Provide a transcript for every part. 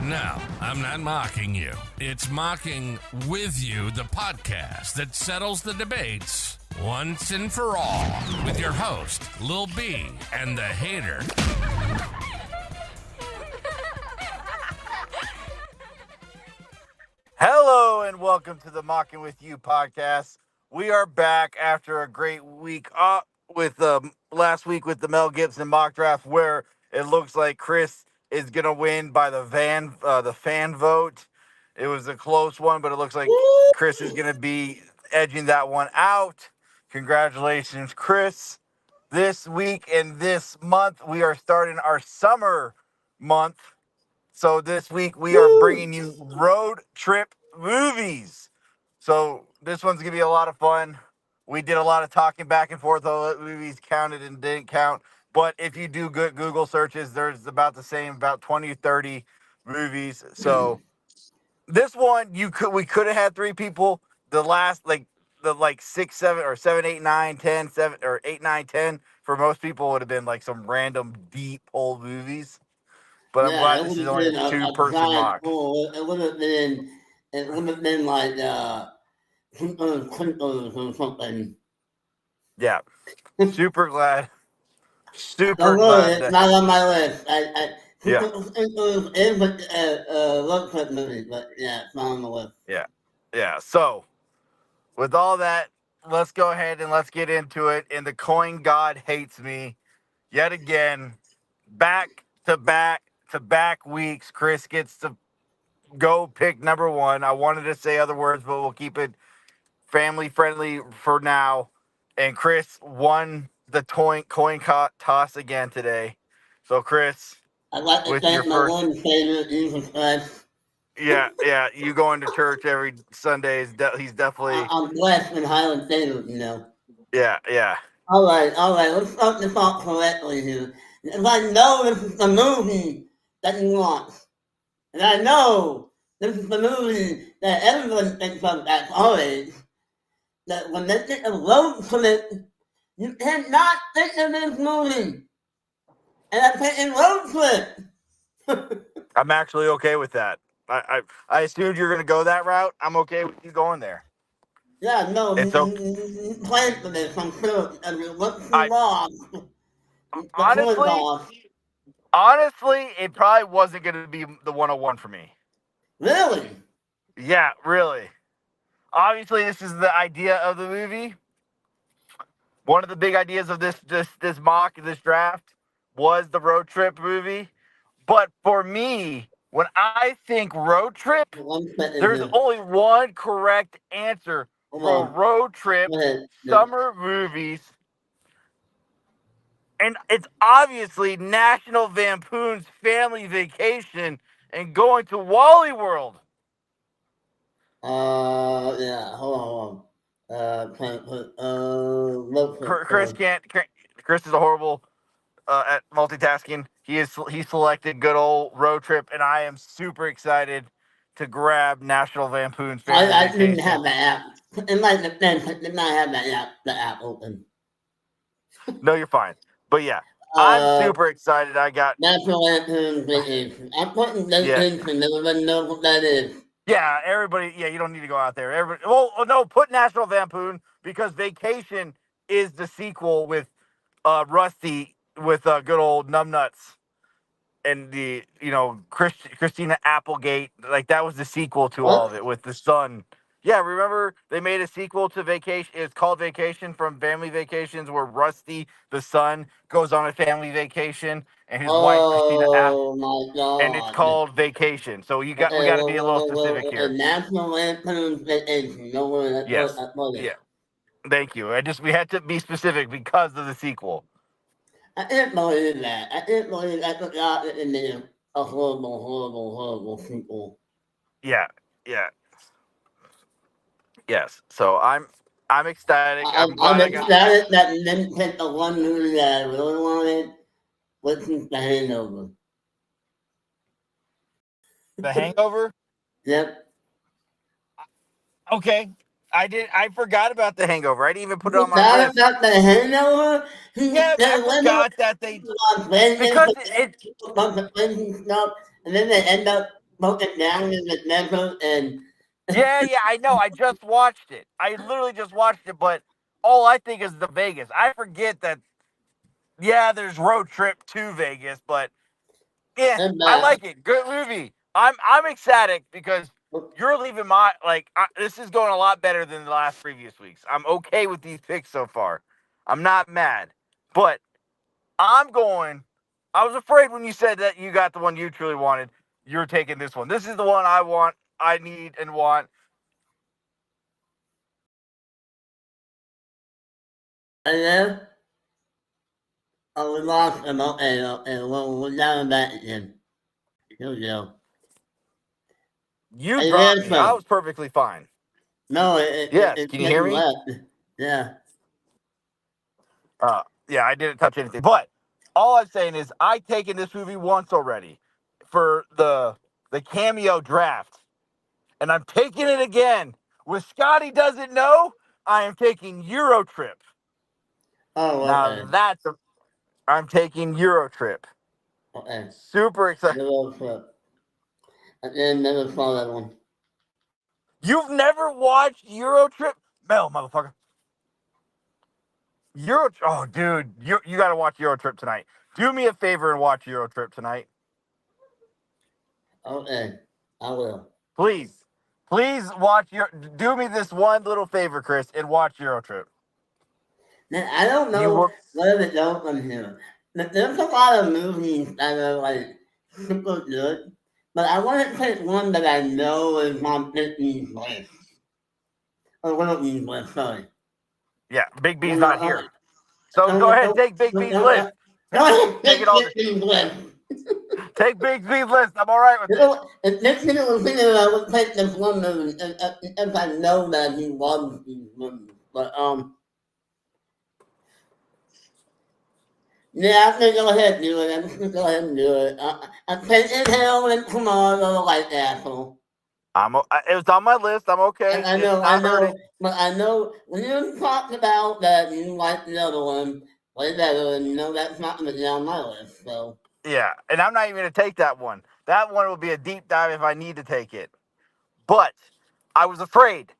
No, I'm not mocking you. It's Mocking with You, the podcast that settles the debates once and for all with your host, Lil B, and the hater. Hello and welcome to the Mocking with You podcast. We are back after a great week with last week with the Mel Gibson mock draft, where it looks like Chris is gonna win by the fan vote. It was a close one, but it looks like Chris is gonna be edging that one out. Congratulations, Chris. This week and this month, we are starting our summer month. So this week we are bringing you road trip movies. So this one's gonna be a lot of fun. We did a lot of talking back and forth on what movies counted and didn't count. But if you do good Google searches, there's about the same, about 20 or 30 movies. So this one we could have had three people. The last the 6, 7, or 7, 8, 9, 10, 7, or 8, 9, 10 for most people would have been like some random deep old movies. But I'm glad this is only a two-person mock. It would have been like or something. Yeah, super glad. Super glad. glad. Not on my list. Yeah. It was a road trip movie, but yeah, it's not on the list. Yeah. So, with all that, let's go ahead and let's get into it. And the coin god hates me yet again. Back to back weeks. Chris gets to go pick number one. I wanted to say other words, but we'll keep it family friendly for now. And Chris won the coin toss again today. So, Chris, I'd like to thank my Lord and Savior, Jesus Christ. Yeah, you going to church every Sunday. He's definitely... I'm blessed and highly favored, you know. Yeah. All right. Let's start this off correctly here. If I know this is the movie that you want, and I know this is the movie that everyone thinks of at college, that when they think of road trip, you cannot think of this movie. And I'm thinking road trip. I'm actually okay with that. I assumed you're going to go that route. I'm okay with you going there. Yeah, no, it's plan for this, I'm sure. I mean, what's too long? Honestly, it probably wasn't going to be the 101 for me. Really? Yeah, really. Obviously, this is the idea of the movie. One of the big ideas of this draft was the road trip movie. But for me, when I think road trip, there's only one correct answer for road trip summer movies. And it's obviously National Lampoon's Family Vacation and going to Wally World. Yeah, hold on. Chris is a horrible at multitasking. He selected good old road trip, and I am super excited to grab National Lampoon's Family Vacation. I didn't have that app. In my defense, I did not have the app open. No, you're fine. But yeah, I'm super excited. I got National Lampoon's Vacation. I'm putting vacation. Everybody knows what that is. Yeah, everybody. Yeah, you don't need to go out there. No, put National Lampoon because Vacation is the sequel with Rusty with good old Numbnuts and the Christina Applegate. Like that was the sequel to all of it with the son. Yeah, remember they made a sequel to Vacation. It's called Vacation from Family Vacations, where Rusty the son goes on a family vacation and his wife Christina my God! And it's called Vacation. So we got to be a little specific here. National Lampoon's Vacation. No worry, yes. Yeah. Thank you. We had to be specific because of the sequel. I didn't believe that. I forgot it in there. A horrible sequel. Yeah. Yes. So I'm ecstatic. I'm ecstated that you didn't pick the one movie that I really wanted, which is The Hangover. The Hangover? Yep. Okay. I forgot about The Hangover. I didn't even put it on my list. About The Hangover? Yeah, I forgot that they... Because it's a bunch of things and stuff, and then they end up broke it down in the desert and Yeah, I know. I just watched it. I literally just watched it, but all I think is the Vegas. I forget that. Yeah, there's road trip to Vegas, but yeah, and I back. like it. Good movie. I'm ecstatic because you're leaving my this is going a lot better than the last previous weeks. I'm okay with these picks so far. I'm not mad, but I'm going. I was afraid when you said that you got the one you truly wanted. You're taking this one. This is the one I want. I need and want. And then we lost him. Okay, we're down back again. Here we go. You And dropped then me. I some. was perfectly fine. No, Yes. it Can you hear didn't me? left. Yeah. Yeah, I didn't touch anything. But all I'm saying is I taken this movie once already for the cameo draft. And I'm taking it again. With Scotty Doesn't Know, I am taking Eurotrip. Oh, Now okay. I'm taking Eurotrip. Okay. Super excited. Little clip. And then never saw that one. You've never watched Eurotrip? Mel, motherfucker. Oh, dude, you got to watch Eurotrip tonight. Do me a favor and watch Eurotrip tonight. Okay. I will. Please. Please watch do me this one little favor, Chris, and watch Eurotrip. Now, I don't You know will. where to go from here. There's a lot of movies that are like super good, but I want to pick one that I know is on Disney's list. Or Wilkie's list, sorry. Yeah, Big No, B's no, not here. So go ahead, take Big B's list. no, Take it pick all. Disney's list. Take Big B's list. I'm all right with You it. know, if this thing was thinking I would take this one movie if I know that he loves these movies. But yeah, I'm gonna go ahead and do it. I'm just gonna go ahead and do it. I'm taking Harold and tomorrow like asshole. It was on my list. I'm okay. It's I not hurting. know, but I know when you talked about that you like the other one way better, and you know that's not gonna be on my list. So Yeah, and I'm not even going to take that one. That one will be a deep dive if I need to take it. But I was afraid.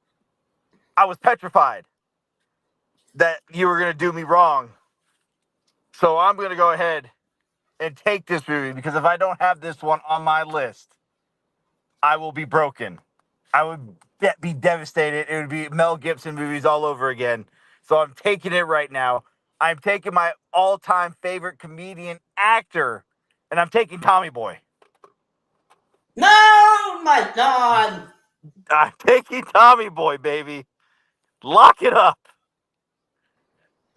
I was petrified that you were going to do me wrong. So I'm going to go ahead and take this movie because if I don't have this one on my list, I will be broken. I would be devastated. It would be Mel Gibson movies all over again. So I'm taking it right now. I'm taking my all-time favorite comedian actor, and I'm taking Tommy Boy. no, my God, I'm taking Tommy Boy, baby. Lock it up.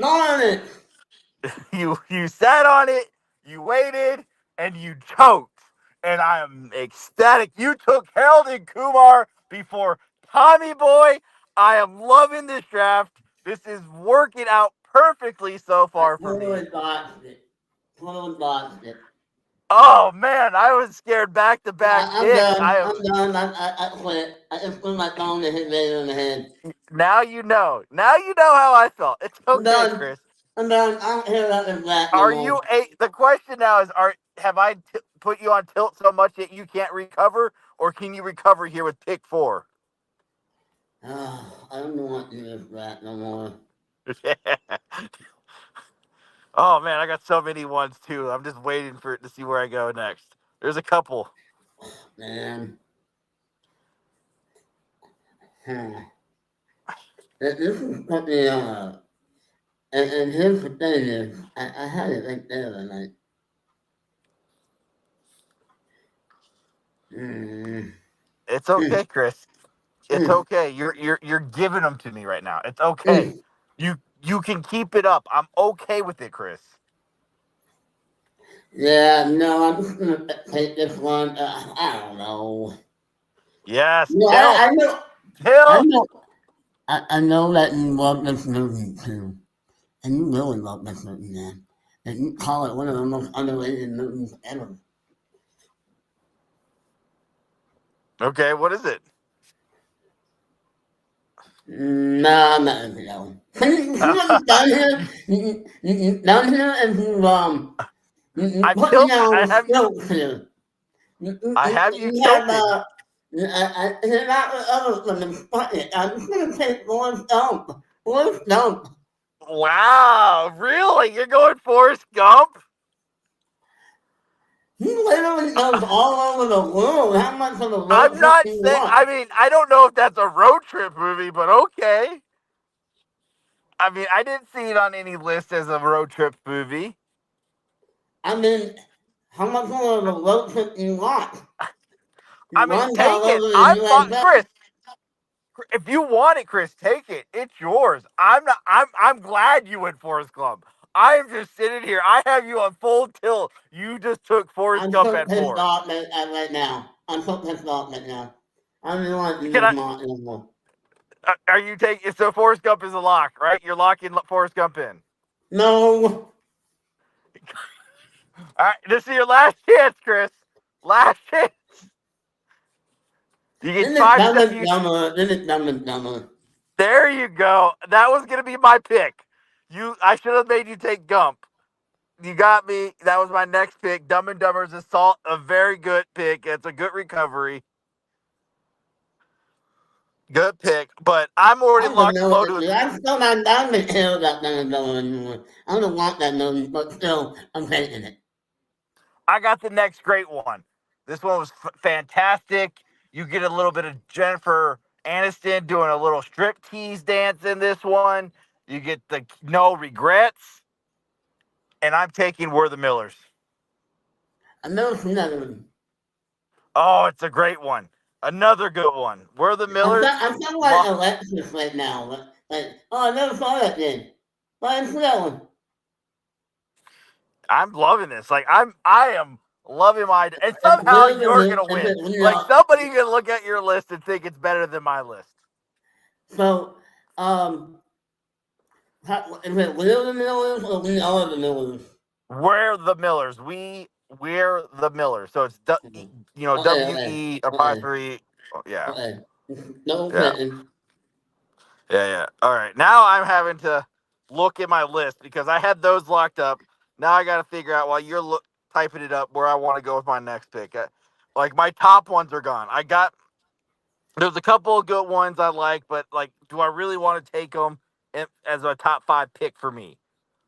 darn it! You sat on it, you waited, and you choked. And I am ecstatic. You took Harold and Kumar before Tommy Boy. I am loving this draft. This is working out perfectly so I far for me. totally botched it. Totally botched it. Oh man, I was scared back to back I'm picks. done. I'm done. I quit. I just put my phone and hit Vader in the head. Now you know. Now you know how I felt. It's I'm okay, done. Chris. I'm done. I don't hear about this black no Are more. you a? The question now is: have I put you on tilt so much that you can't recover, or can you recover here with pick 4? I don't want to do this black no more. Oh man, I got so many ones too. I'm just waiting for it to see where I go next. There's a couple. Man. This is something, and here's the thing is, I had it right there, and mm, It's mm, okay, Chris. It's mm, okay. You're giving them to me right now. It's okay. mm. You can keep it up. I'm okay with it, Chris. Yeah, no, I'm just gonna take this one. I don't know. Yes, No, Till. I Till. know, I know that you love this movie too. And you really love this movie, man. And you call it one of the most underrated movies ever. Okay, what is it? Nah, I'm not into that one. See what you've done here? You've done here, and you put me I on have you stilts here. I have you You have, tilted. it's not the other women, I'm just going to take Forrest Gump. Forrest Gump. Wow, really? You're going Forrest Gump? He literally goes all over the world. How much of a road I'm trip not do you saying. want? I mean, I don't know if that's a road trip movie, but okay. I mean, I didn't see it on any list as a road trip movie. I mean, how much more of a road trip do you want? He I mean, runs all take it. over the I'm fine, USA. Chris. If you want it, Chris, take it. It's yours. I'm not. I'm glad you went Forrest Gump. I'm just sitting here. I have you on full tilt. You just took Forrest I'm Gump so at pissed 4. off right now. I'm so pissed off right now. I don't even want to do Can this I? more anymore. Are you taking? So Forrest Gump is a lock, right? You're locking Forrest Gump in. No. All right. This is your last chance, Chris. Last chance. You get Then it's 5 dumb seconds. and dumber. Then it's dumb and dumber. There you go. That was gonna be my pick. I should have made you take Gump. You got me. That was my next pick. Dumb and Dumber's Assault, a very good pick. It's a good recovery. Good pick. But I'm already I don't locked and know what to loaded do. with. I'm still not done with hell that dumb and dumber anymore. I don't want that movie, but still, I'm taking it. I got the next great one. This one was fantastic. You get a little bit of Jennifer Aniston doing a little striptease dance in this one. You get the no regrets. And I'm taking We're the Millers. I've never seen that movie. Oh, it's a great one. Another good one. We're the Millers. I'm kind of like Alexis right now. Oh, I never saw that then. But I see that one. I'm loving this. Like I am loving my and It's somehow weird you're gonna if win. it was Like not. somebody gonna look at your list and think it's better than my list. So, is it Will the Millers or We Are the Millers? We're the Millers. We're the Millers. So it's Okay, okay, WE okay, apostrophe. Oh, yeah, okay. No yeah, kidding. yeah. All right. Now I'm having to look at my list because I had those locked up. Now I got to figure out while you're typing it up where I want to go with my next pick. Like my top ones are gone. There's a couple of good ones I like, but like, do I really want to take them as a top 5 pick for me?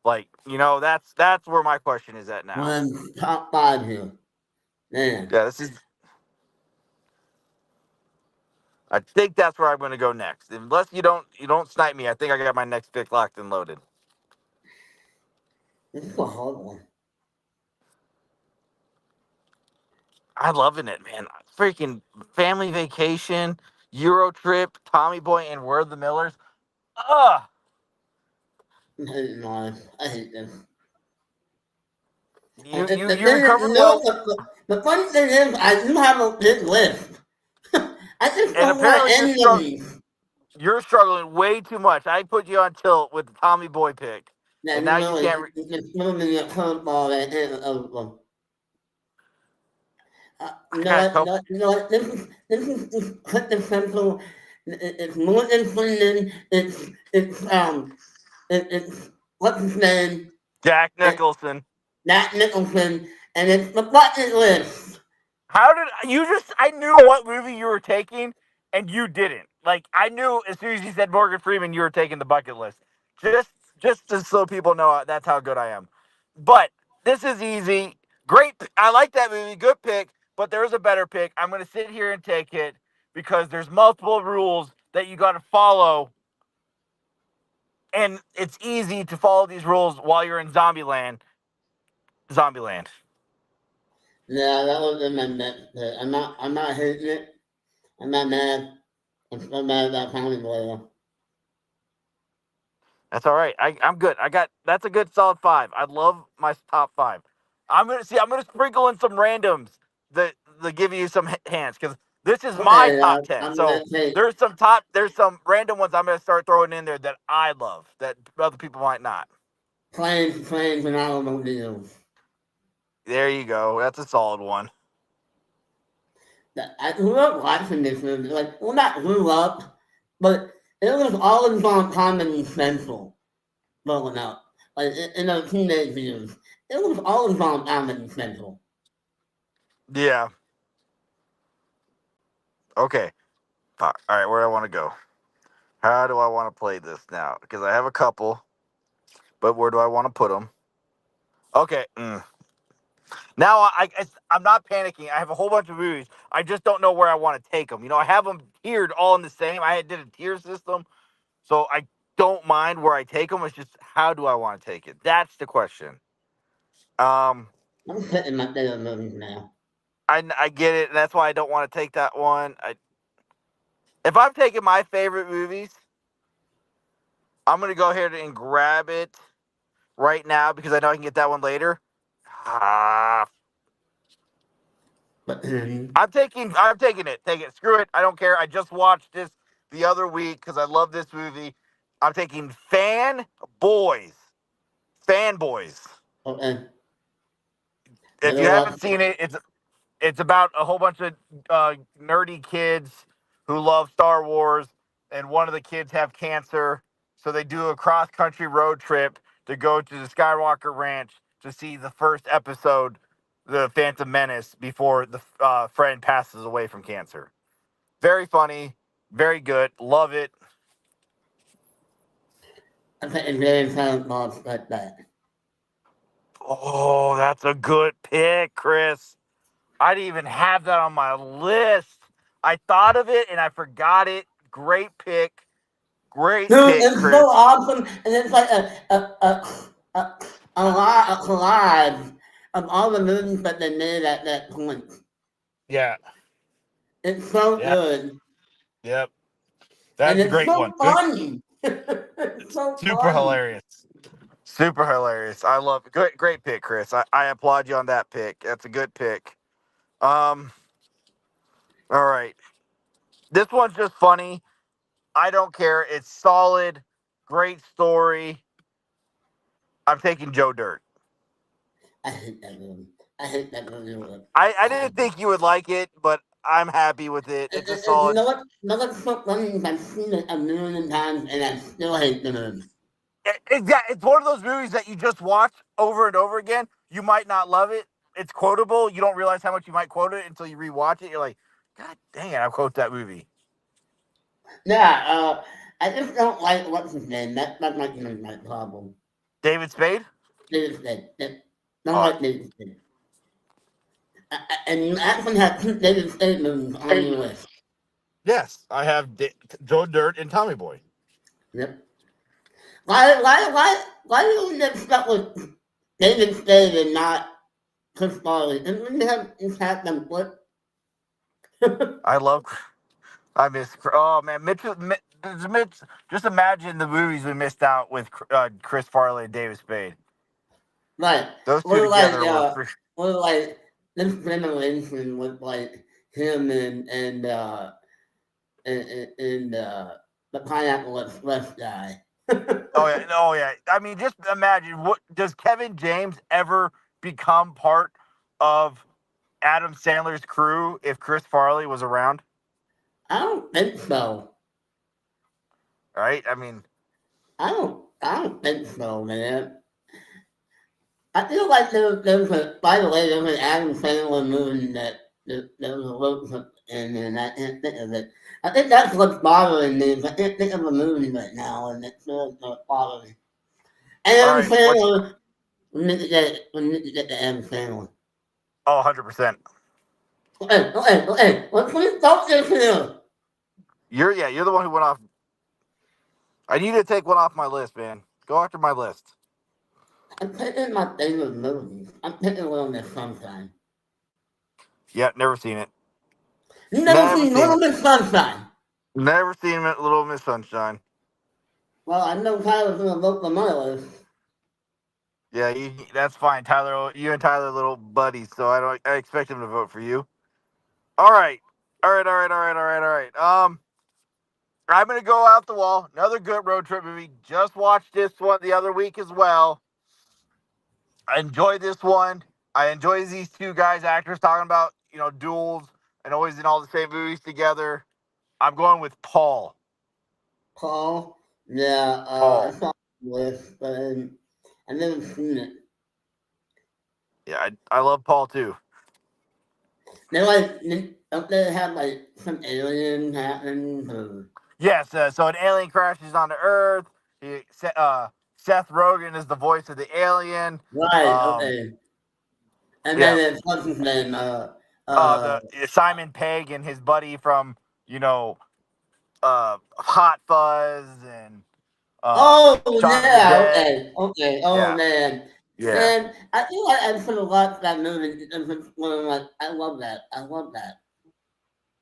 Like, that's where my question is at now. One top five here. Man. Yeah, I think that's where I'm going to go next. Unless you don't snipe me, I think I got my next pick locked and loaded. This is a hard one. I'm loving it, man. Freaking family vacation, Euro trip, Tommy Boy, and We're the Millers. Ugh. I hate mine. I hate this. You And you the you thing is, recovered well, the funny thing is, I do have a big list. I just and don't want apparently any of these. you're struggling way too much. I put you on tilt with the Tommy Boy pick, Yeah, and you now you really, can't. it's moving a curveball right here of them. You I know got what? to This is quintessential. It's more than it's what's his name? Jack It's Nicholson. Nat Nicholson, and it's the bucket list. How did you just? I knew what movie you were taking, and you didn't. Like I knew as soon as you said Morgan Freeman, you were taking the bucket list. Just so people know that's how good I am. But this is easy. Great. I like that movie. Good pick. But there's a better pick. I'm going to sit here and take it because there's multiple rules that you got to follow, and it's easy to follow these rules while you're in Zombieland. Zombieland. Yeah, that was my next pick. I'm not hating it. I'm not mad. I'm still mad about County Boy. That's all right. I'm good. That's a good solid 5. I love my top 5. I'm gonna sprinkle in some randoms that give you some hands because this is my Okay, top 10. I'm So gonna take there's some random ones I'm gonna start throwing in there that I love that other people might not. planes, and automobiles. There you go. That's a solid one. I grew up watching this movie. Like, well, not grew up, but it was always on Comedy Central growing up. Like, in our teenage years. It was always on Comedy Central. Yeah. Okay. All right, where do I want to go? How do I want to play this now? Because I have a couple, but where do I want to put them? Okay. Now I'm not panicking. I have a whole bunch of movies. I just don't know where I want to take them. I have them tiered all in the same. Did a tier system, so I don't mind where I take them. It's just how do I want to take it? That's the question. I'm sitting my favorite movies now. I get it, and that's why I don't want to take that one. If I'm taking my favorite movies, I'm gonna go ahead and grab it right now because I know I can get that one later. Ah, But I'm taking it. Take it. Screw it. I don't care. I just watched this the other week because I love this movie. I'm taking Fanboys. Fanboys. okay, If never you haven't watched it. seen it, it's about a whole bunch of nerdy kids who love Star Wars, and one of the kids have cancer, so they do a cross country road trip to go to the Skywalker Ranch to see the first episode, The Phantom Menace, before the friend passes away from cancer. Very funny, very good, love it. I think it's very fun movies like that. Oh, that's a good pick, Chris. I didn't even have that on my list. I thought of it and I forgot it. Great pick. Great Dude, pick, it's so Chris. awesome, and it's like a, a collage of all the movies that they made at that point. Yeah. It's so Yeah. good, Yep. and That's a it's great one. so Good. funny. It's so Super funny. hilarious. Super hilarious. I love it. Great pick, Chris. I applaud you on that pick. That's a good pick. Um, all right. This one's just funny. I don't care. It's solid. Great story. I'm taking Joe Dirt. I hate that movie. I hate that movie with I didn't passion. think you would like it, but I'm happy with it. It's a And you solid. know what? No, what's so funny is I've seen it a million times, and I still hate the movie. It's one of those movies that you just watch over and over again. You might not love it. It's quotable. You don't realize how much you might quote it until you rewatch it. You're like, God dang it, I quote that movie. Yeah, I just don't like what's his name. That might be my problem. David Spade? David Spade. Don't Uh, like David Spade. And you actually have two David Spade movies on your list. yes, I have Joe Dirt and Tommy Boy. Yep. Why do you get stuck with David Spade and not Chris Farley? And we have just had them flip. I love. I miss. Oh man, just imagine the movies we missed out with Chris Farley and David Spade. Right. Those two We're like, together were. we're like this generation with like him and the Pineapple Express guy. Oh yeah, oh yeah. I mean, just imagine what does Kevin James ever become part of Adam Sandler's crew if Chris Farley was around? I don't think so. Right? I mean, I don't think so, man. I feel like there was a, by the way, there was an Adam Sandler movie that there was a road trip in, and I can't think of it. I think that's what's bothering me. I can't think of a movie right now, and it's really bothering me. all Adam right. What's Sandler, we need to get the Adam Sandler. 100%. Okay, let's put focus here. You're the one who went off. I need to take one off my list, man. Go after my list. I'm picking my favorite movies. I'm picking Little Miss Sunshine. Yeah, never seen it. You never Never seen seen Little it. Miss Sunshine? Never seen it. Little Miss Sunshine. Well, I know Tyler's gonna vote for my list. Yeah, that's fine, Tyler. You and Tyler are little buddies, so I expect him to vote for you. All right, all right. I'm gonna go out the wall. Another good road trip movie. Just watched this one the other week as well. I enjoyed this one. I enjoy these two guys, actors, talking about duels and always in all the same movies together. I'm going with Paul. Paul? Yeah, I Paul. saw the list, but I never seen it. Yeah, I love Paul too. They're like Don't they have like some alien happening? Or... Yes, so an alien crashes onto Earth. Seth Rogen is the voice of the alien. Right. Um, Okay. And yeah, then it's what's his name? the Simon Pegg and his buddy from Hot Fuzz and Oh Shaun of the yeah. Dead. Okay. Okay. Oh Yeah, man. yeah, Man, I think I should have watched that movie. Like, I love that. I love that.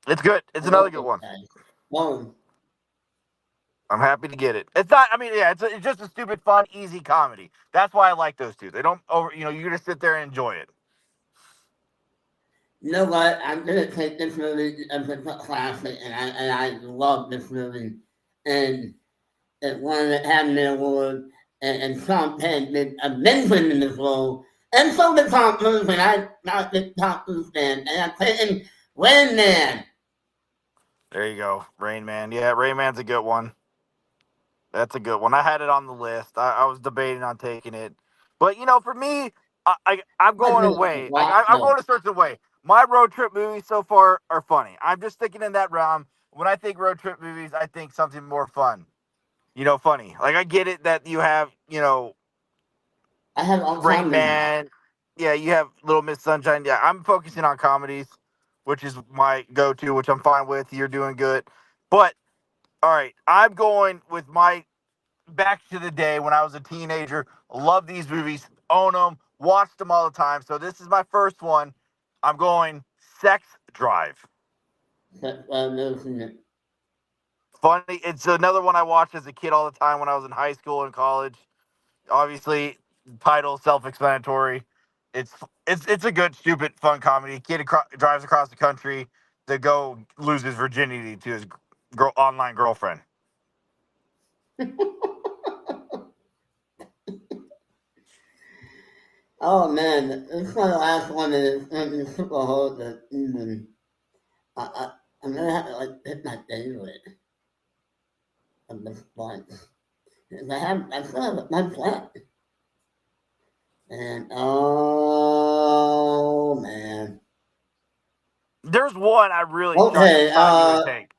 it's good. I It's another love good those one. guys. Well, I'm happy to get it. It's not. I mean, yeah, it's just a stupid, fun, easy comedy. That's why I like those two. They don't over. You just sit there and enjoy it. you know what? I'm gonna take this movie as a classic, and I love this movie, and it won the Academy Award, and Sean Penn did amazing in this role, and so did Tom Cruise, and I'm not a big Tom Cruise fan, and I'm taking Rain Man. There you go, Rain Man. Yeah, Rain Man's a good one. That's a good one. I had it on the list. I was debating on taking it, but for me, I'm I going think it's a away. lot I'm though. going a certain way. My road trip movies so far are funny. I'm just sticking in that realm. When I think road trip movies, I think something more fun. Funny. Like I get it that you have I have all Rain comedy. Man. Yeah, you have Little Miss Sunshine. Yeah, I'm focusing on comedies, which is my go-to, which I'm fine with. You're doing good, but all right, I'm going with my back to the day when I was a teenager. Love these movies, own them, watched them all the time. So this is my first one. I'm going Sex Drive. Never seen it. Funny, it's another one I watched as a kid all the time when I was in high school and college. Obviously, title self-explanatory. It's it's a good, stupid, fun comedy. Drives across the country to go lose his virginity to his online girlfriend. Oh man, this is my last one, and it's super hard to even. I, I, I'm gonna have to like pick my favorite at this point. I still have my plan. And oh man. There's one I really Okay, thought you would take.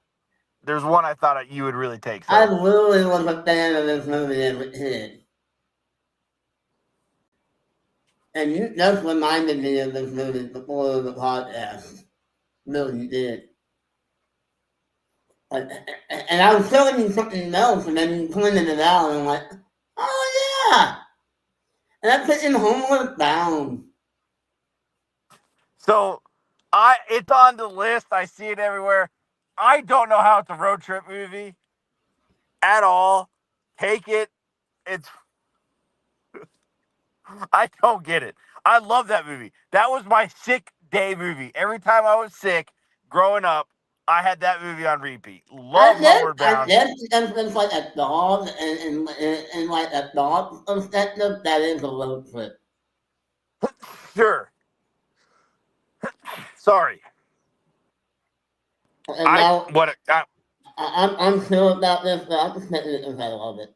There's one I thought you would really take. I So really was a fan of this movie as a kid. And you just reminded me of this movie before the podcast. Really did. Like, and I was showing you something else, and then you pointed it out, and I'm like, oh yeah! And I put in Homeward Bound. so I it's on the list. I see it everywhere. I don't know how it's a road trip movie at all. Take it. It's I don't get it. I love that movie. That was my sick day movie. Every time I was sick growing up, I had that movie on repeat. Love Homeward I Bound. guess it's like a dog, and like a dog perspective, that is a road trip. Sure. Sorry. And I now what I, I'm unsure about this, but I'm just making it inside of it.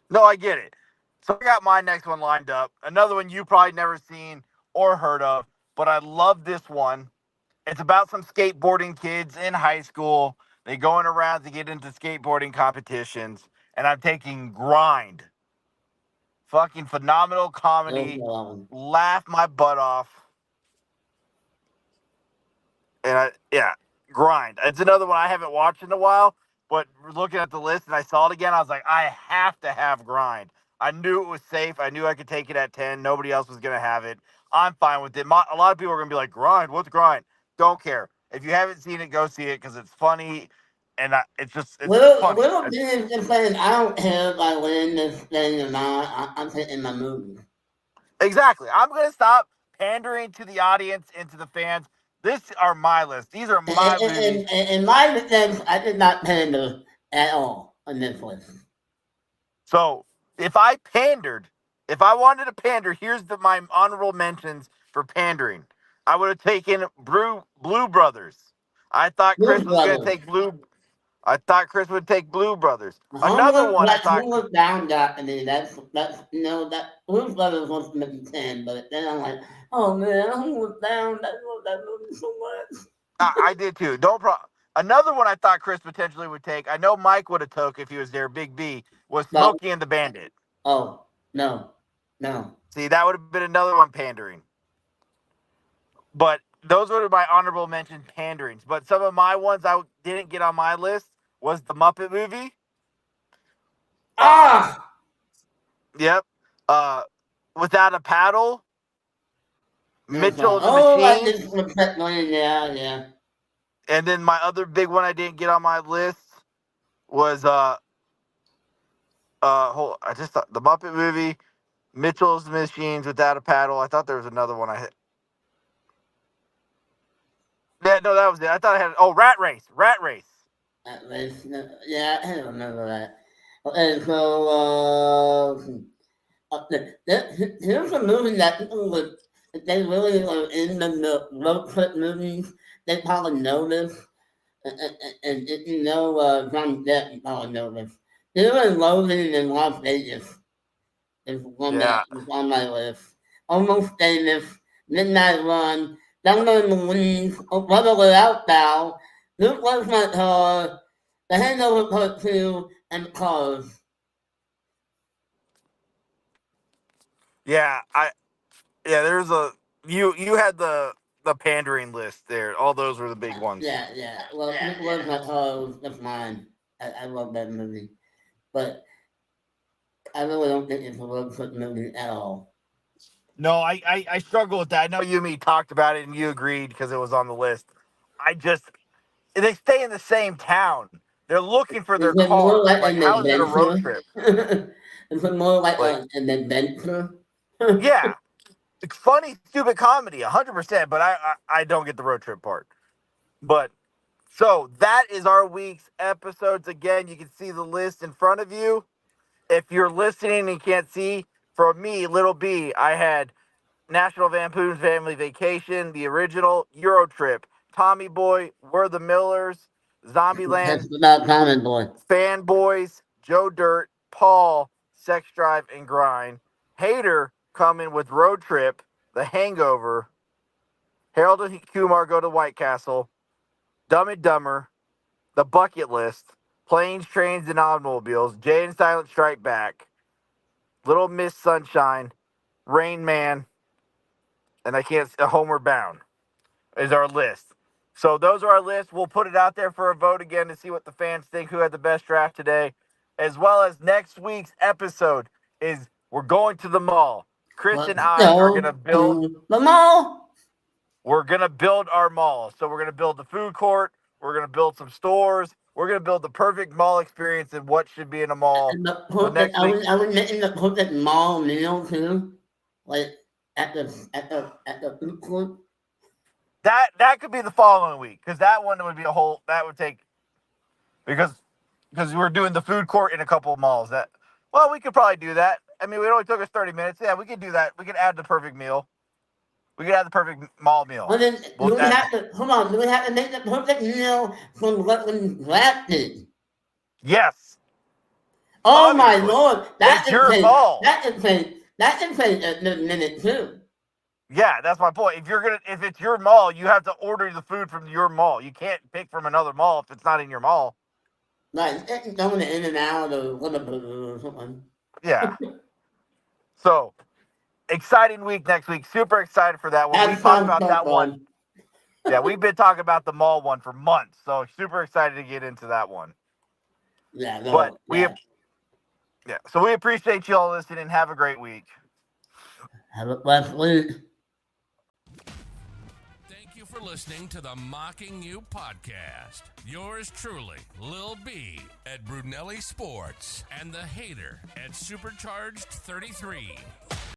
No, I get it. So I got my next one lined up. Another one you probably never seen or heard of, but I love this one. It's about some skateboarding kids in high school. They going around to get into skateboarding competitions, and I'm taking Grind. Fucking phenomenal comedy. Okay. Laugh my butt off. And yeah, Grind. It's another one I haven't watched in a while, but looking at the list and I saw it again, I was like, I have to have Grind. I knew it was safe. I knew I could take it at 10. Nobody else was going to have it. I'm fine with it. A lot of people are going to be like, Grind, what's Grind? Don't care. If you haven't seen it, go see it because it's funny and it's funny. Little Big is saying, I don't care if I win this thing or not. I'm taking my movie. Exactly. I'm going to stop pandering to the audience and to the fans. These are my list. These are my movies. In my defense, I did not pander at all on this list. So if I wanted to pander, here's my honorable mentions for pandering. I would have taken Blue Brothers. I thought Chris Blues was going to Brothers. take Blue. I thought Chris would take Blue Brothers. Another one I That thought. Homeward Bound got to me. That's that Blues Brothers wants to make me 10, but then I'm like, oh man, Homeward Bound, I love that movie so much. I did too. Another one I thought Chris potentially would take. I know Mike would have took if he was there. Big B was No. Smokey and the Bandit. Oh, no. See, that would have been another one pandering. But those were my honorable mention panderings. But some of my ones I didn't get on my list was the Muppet movie. Ah! Yep. Without a Paddle, Mitchell and the Oh, I Machines, didn't respect money. Yeah. and then my other big one I didn't get on my list was I just thought the Muppet movie, Mitchell's Machines, Without a Paddle. I thought there was another one I hit. Yeah, no, that was it. I thought I had Rat Race. Yeah, I don't remember that. And so, here's a movie that people would, if they really are in the road trip movies, they probably know this. And if you know Johnny Depp, you probably know this. Fear and Loathing in Las Vegas is one that Yeah, is on my list. Almost Famous, Midnight Run, Thunder in the Leaves, Oh Brother Without Thou, Luke Was My Car, The Hangover Part 2, and Cars. yeah. There's you had the pandering list there. All those were the big ones. Yeah. Well, Luke Was My Car, that's mine. I love that movie. But I really don't think it's a road trip movie at all. No, I struggle with that. I know you and me talked about it and you agreed because it was on the list. I just they stay in the same town. They're looking for their Is it more car. like Like, an how is it a road adventure? trip? Is it more like Like, an adventure? yeah, it's funny, stupid comedy, 100%. But I don't get the road trip part. But so that is our week's episodes. Again, you can see the list in front of you. If you're listening and you can't see, for me, Little B, I had National Lampoon's Family Vacation, the original, Euro Trip, Tommy Boy, We're the Millers, That's Zombieland, about Common Boy. Fanboys, Joe Dirt, Paul, Sex Drive and Grind, Hater coming with Road Trip, The Hangover, Harold and Kumar Go to White Castle, Dumb and Dumber, The Bucket List, Planes, Trains, and Automobiles, Jay and Silent Strike Back, Little Miss Sunshine, Rain Man, and I can't, Homeward Bound is our list. So those are our lists. We'll put it out there for a vote again to see what the fans think, who had the best draft today, as well as next week's episode is we're going to the mall. Chris and Let's I are go gonna build. to the mall. We're gonna build our mall. So we're gonna build the food court. We're gonna build some stores. We're gonna build the perfect mall experience and what should be in a mall. And the So perfect, next week, I was making the perfect mall meal too. Like at the food court. that could be the following week because that one would be a whole. That would take because we're doing the food court in a couple of malls. We could probably do that. I mean, it only took us 30 minutes. Yeah, we could do that. We could add the perfect meal. We could add the perfect mall meal. Well then, do we add, have to, hold on, do we have to make the perfect meal from what we drafted? yes, Oh my obviously. lord, It's your mall. that can take a minute too. Yeah, that's my point. If it's your mall, you have to order the food from your mall. You can't pick from another mall if it's not in your mall. Like going to In-N-Out or whatever or something. Yeah. So exciting week next week. Super excited for that one. That We talked sounds about so that fun. one. Yeah, we've been talking about the mall one for months. So super excited to get into that one. Yeah, no, But yeah. So we appreciate you all listening. Have a great week. Have a blessed week. Thank you for listening to the Mocking You podcast. Yours truly, Lil B at Brunelli Sports and the Hater at Supercharged 33.